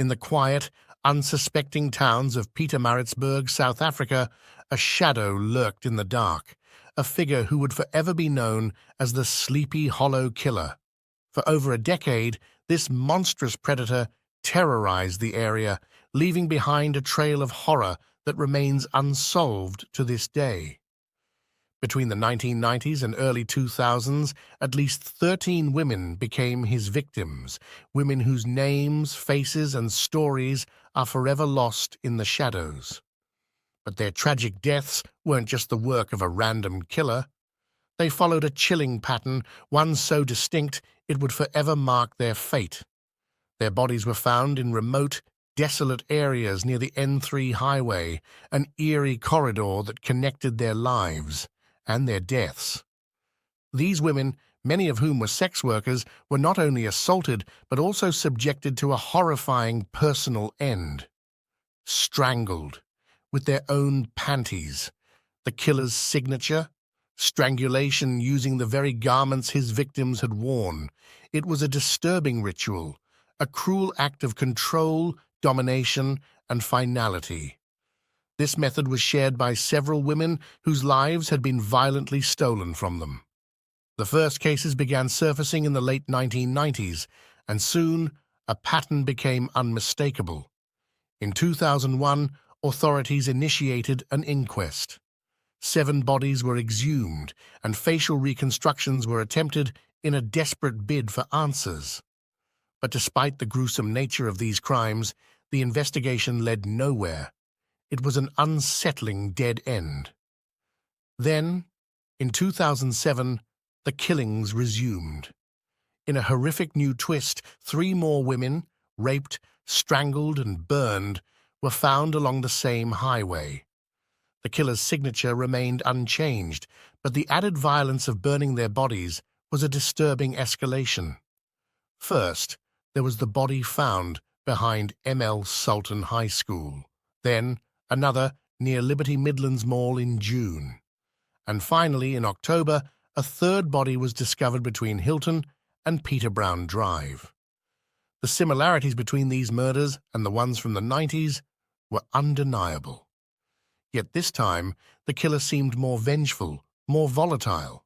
In the quiet, unsuspecting towns of Pietermaritzburg, South Africa, a shadow lurked in the dark, a figure who would forever be known as the Sleepy Hollow Killer. For over a decade, this monstrous predator terrorized the area, leaving behind a trail of horror that remains unsolved to this day. Between the 1990s and early 2000s, at least 13 women became his victims, women whose names, faces, and stories are forever lost in the shadows. But their tragic deaths weren't just the work of a random killer. They followed a chilling pattern, one so distinct it would forever mark their fate. Their bodies were found in remote, desolate areas near the N3 highway, an eerie corridor that connected their lives and their deaths. These women, many of whom were sex workers, were not only assaulted but also subjected to a horrifying personal end. Strangled, with their own panties, the killer's signature, strangulation using the very garments his victims had worn. It was a disturbing ritual, a cruel act of control, domination, and finality. This method was shared by several women whose lives had been violently stolen from them. The first cases began surfacing in the late 1990s, and soon a pattern became unmistakable. In 2001, authorities initiated an inquest. 7 bodies were exhumed, and facial reconstructions were attempted in a desperate bid for answers. But despite the gruesome nature of these crimes, the investigation led nowhere. It was an unsettling dead end. Then, in 2007, the killings resumed. In a horrific new twist, 3 more women, raped, strangled, and burned, were found along the same highway. The killer's signature remained unchanged, but the added violence of burning their bodies was a disturbing escalation. First, there was the body found behind M.L. Sultan High School. Then, another near Liberty Midlands Mall in June. And finally, in October, a 3rd body was discovered between Hilton and Peter Brown Drive. The similarities between these murders and the ones from the 90s were undeniable. Yet this time, the killer seemed more vengeful, more volatile.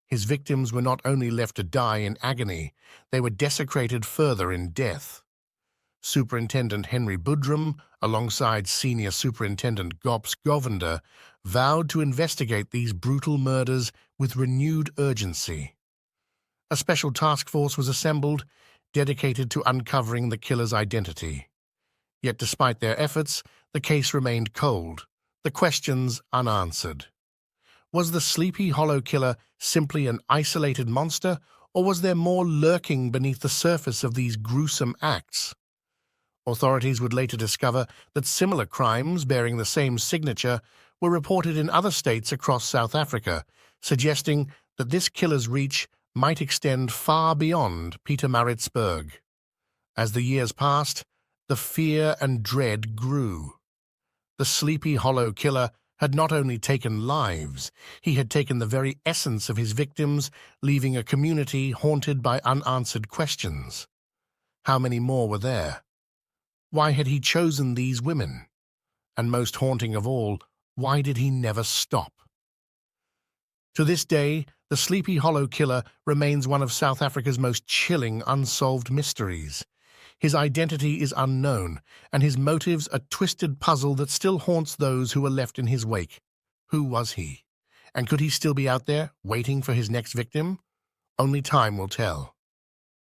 His victims were not only left to die in agony, they were desecrated further in death. Superintendent Henry Budrum, alongside Senior Superintendent Gops Govender, vowed to investigate these brutal murders with renewed urgency. A special task force was assembled, dedicated to uncovering the killer's identity. Yet despite their efforts, the case remained cold, the questions unanswered. Was the Sleepy Hollow Killer simply an isolated monster, or was there more lurking beneath the surface of these gruesome acts? Authorities would later discover that similar crimes bearing the same signature were reported in other states across South Africa, suggesting that this killer's reach might extend far beyond Pietermaritzburg. As the years passed, the fear and dread grew. The Sleepy Hollow Killer had not only taken lives, he had taken the very essence of his victims, leaving a community haunted by unanswered questions. How many more were there? Why had he chosen these women? And most haunting of all, why did he never stop? To this day, the Sleepy Hollow Killer remains one of South Africa's most chilling unsolved mysteries. His identity is unknown, and his motives a twisted puzzle that still haunts those who were left in his wake. Who was he? And could he still be out there, waiting for his next victim? Only time will tell.